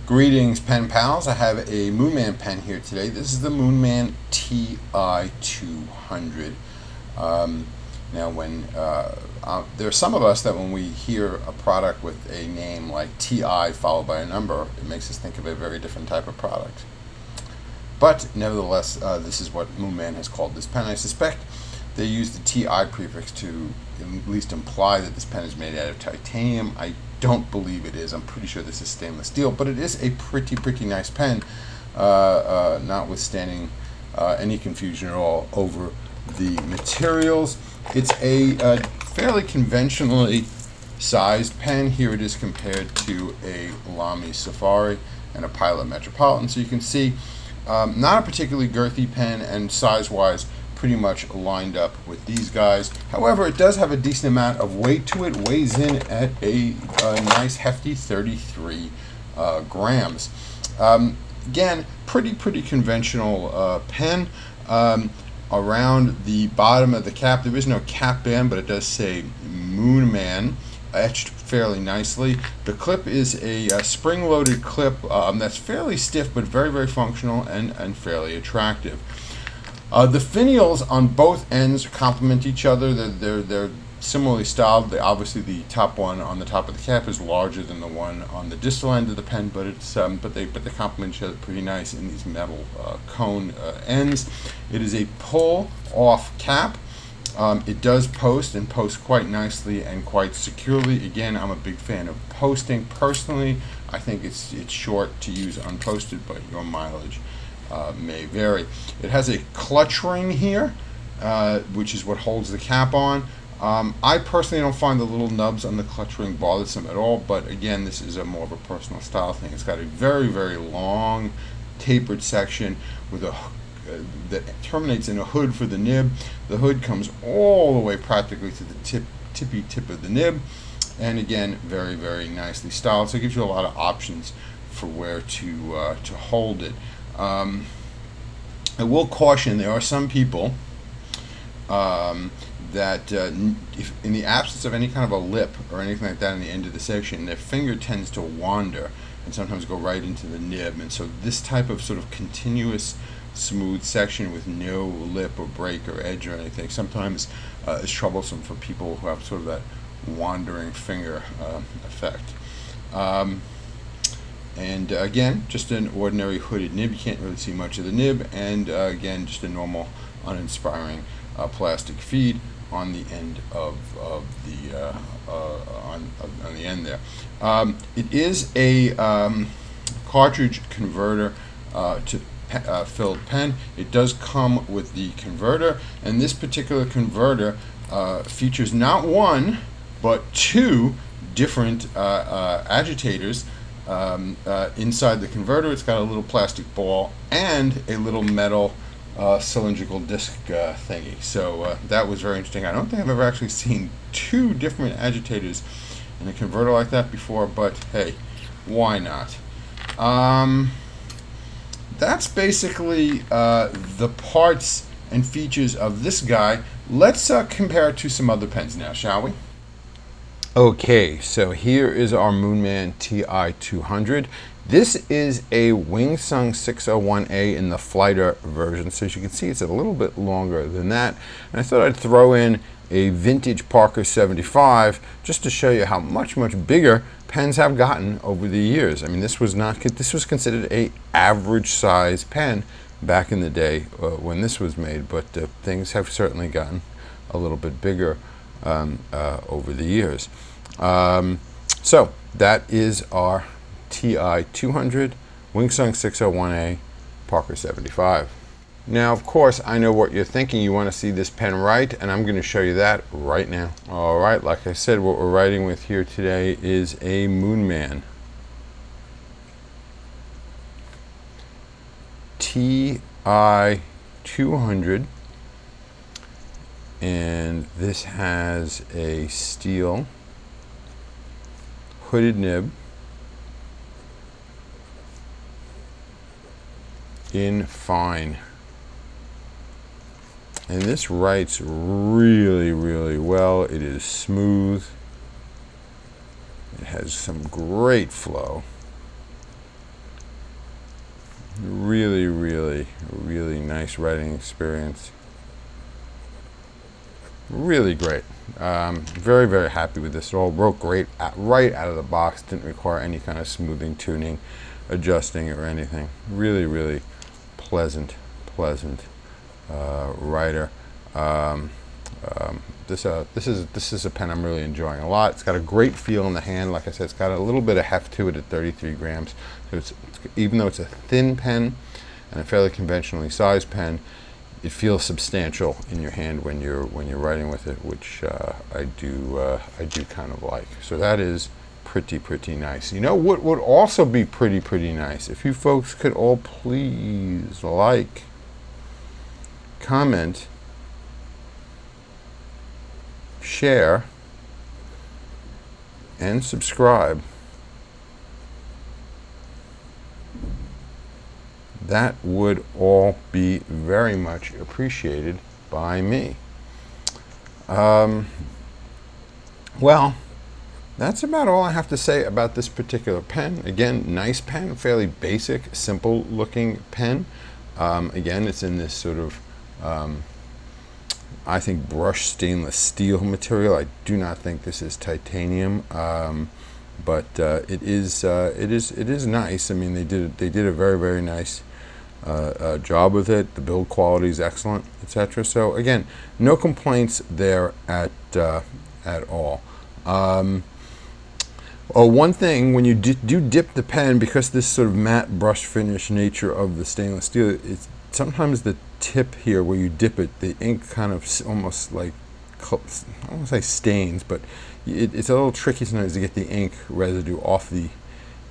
Greetings, pen pals. I have a Moonman pen here today. This is the Moonman Ti-200. Now, there are some of us that when we hear a product with a name like TI followed by a number, it makes us think of a very different type of product. But nevertheless, this is what Moonman has called this pen. I suspect they use the TI prefix to at least imply that this pen is made out of titanium. I don't believe it is. I'm pretty sure this is stainless steel, but it is a pretty nice pen, notwithstanding any confusion at all over the materials. It's a fairly conventionally sized pen. Here it is compared to a Lamy Safari and a Pilot Metropolitan. So you can see not a particularly girthy pen, and size-wise pretty much lined up with these guys. However, it does have a decent amount of weight to it. Weighs in at a nice hefty 33 grams. Again, pretty conventional pen. Around the bottom of the cap, there is no cap band, but it does say Moonman etched fairly nicely. The clip is a spring-loaded clip that's fairly stiff but very functional and fairly attractive. The finials on both ends complement each other. They're similarly styled. Obviously, the top one on the top of the cap is larger than the one on the distal end of the pen, but they complement each other pretty nice in these metal cone ends. It is a pull-off cap. It does post and post quite nicely and quite securely. Again, I'm a big fan of posting. Personally, I think it's short to use unposted, but your mileage may vary. It has a clutch ring here, which is what holds the cap on. I personally don't find the little nubs on the clutch ring bothersome at all, but again, this is more of a personal style thing. It's got a very long tapered section with a that terminates in a hood for the nib. The hood comes all the way practically to the tippy tip of the nib, and again, very nicely styled. So it gives you a lot of options for where to hold it. I will caution, there are some people that if in the absence of any kind of a lip or anything like that on the end of the section, their finger tends to wander and sometimes go right into the nib. And so this type of sort of continuous smooth section with no lip or break or edge or anything sometimes is troublesome for people who have sort of that wandering finger effect. And again, just an ordinary hooded nib. You can't really see much of the nib, and again, just a normal, uninspiring plastic feed on the end of the on the end there. It is a cartridge converter to filled pen. It does come with the converter, and this particular converter features not one but two different agitators. Inside the converter, it's got a little plastic ball and a little metal cylindrical disc thingy. So that was very interesting. I don't think I've ever actually seen two different agitators in a converter like that before, but hey, why not? That's basically the parts and features of this guy. Let's compare it to some other pens now, shall we? Okay, so here is our Moonman Ti-200. This is a Wingsung 601A in the Flighter version, so as you can see, it's a little bit longer than that. And I thought I'd throw in a vintage Parker 75 just to show you how much bigger pens have gotten over the years. I mean, this was considered a average size pen back in the day when this was made, but things have certainly gotten a little bit bigger over the years. So that is our Ti-200 Wingsung 601A Parker 75. Now, of course, I know what you're thinking. You want to see this pen write, and I'm going to show you that right now. All right, like I said, what we're writing with here today is a Moonman Ti-200, and this has a steel hooded nib in fine, and this writes really well. It is smooth. It has some great flow. Really, really, really nice writing experience. Really great. Very, very happy with this. It all wrote great right out of the box. Didn't require any kind of smoothing, tuning, adjusting, or anything. Really, really pleasant writer. This is a pen I'm really enjoying a lot. It's got a great feel in the hand. Like I said, it's got a little bit of heft to it at 33 grams. So even though it's a thin pen and a fairly conventionally sized pen, it feels substantial in your hand when you're writing with it, which I do kind of like. So that is pretty nice. You know what would also be pretty nice? If you folks could all please like, comment, share, and subscribe. That would all be very much appreciated by me. Well, that's about all I have to say about this particular pen. Again, nice pen, fairly basic, simple looking pen. Again, it's in this sort of, I think, brushed stainless steel material. I do not think this is titanium, but it is nice. I mean, they did a very nice job with it. The build quality is excellent, etc. So again, no complaints there at all. One thing, when you do dip the pen, because this sort of matte brush finish nature of the stainless steel, it's sometimes the tip here where you dip it, the ink kind of almost like, I don't want to say stains, but it's a little tricky sometimes to get the ink residue off the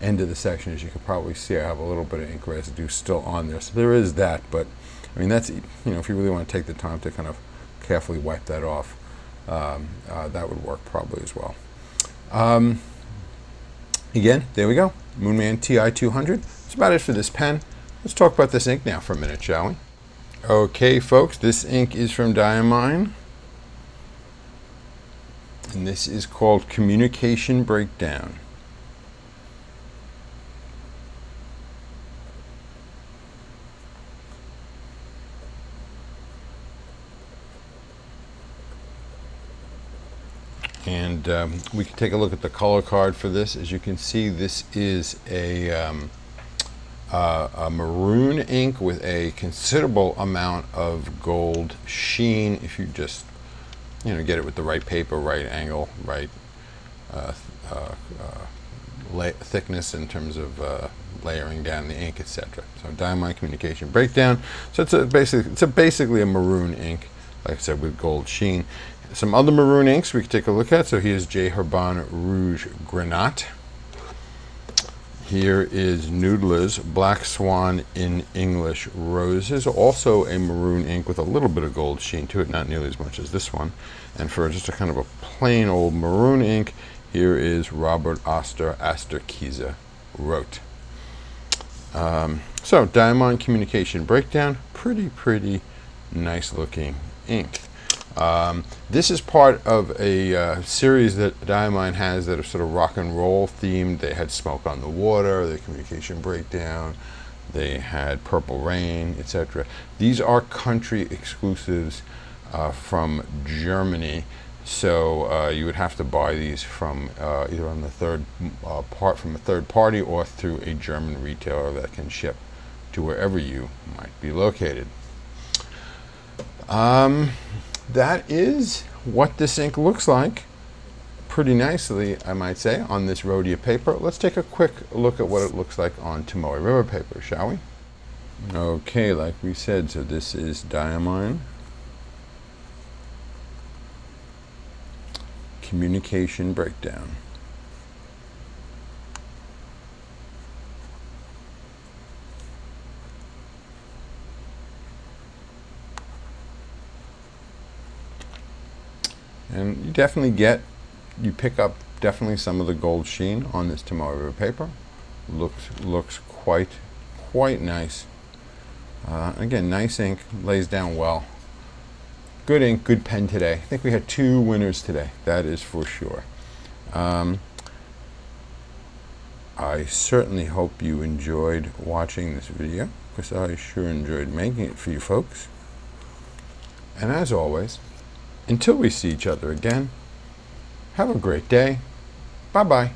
end of the section. As you can probably see, I have a little bit of ink residue still on there, so there is that. But I mean, that's, if you really want to take the time to kind of carefully wipe that off, that would work probably as well. Again, there we go, Moonman Ti-200. That's about it for this pen. Let's talk about this ink now for a minute, shall we? Okay, folks, this ink is from Diamine, and this is called Communication Breakdown. And we can take a look at the color card for this. As you can see, this is a maroon ink with a considerable amount of gold sheen. If you just, get it with the right paper, right angle, right thickness in terms of layering down the ink, etc. So Diamine Communication Breakdown. So it's basically a maroon ink, like I said, with gold sheen. Some other maroon inks we can take a look at. So here's J. Herbin Rouge Granat. Here is Noodler's Black Swan in English Roses, also a maroon ink with a little bit of gold sheen to it, not nearly as much as this one. And for just a kind of a plain old maroon ink, here is Robert Oster Kiza Wrote. So Diamine Communication Breakdown, pretty nice looking ink. This is part of a series that Diamine has that are sort of rock and roll themed. They had Smoke on the Water, the Communication Breakdown, they had Purple Rain, etc. These are country exclusives from Germany, so you would have to buy these from either on the from a third party or through a German retailer that can ship to wherever you might be located. That is what this ink looks like, pretty nicely, I might say, on this Rhodia paper. Let's take a quick look at what it looks like on Tomoe River paper, shall we? Okay, like we said, so this is Diamine Communication Breakdown. And you pick up definitely some of the gold sheen on this Tomoe River paper. Looks quite nice. Again, nice ink, lays down well. Good ink, good pen today. I think we had 2 winners today, that is for sure. I certainly hope you enjoyed watching this video, because I sure enjoyed making it for you folks. And as always, until we see each other again, have a great day. Bye-bye.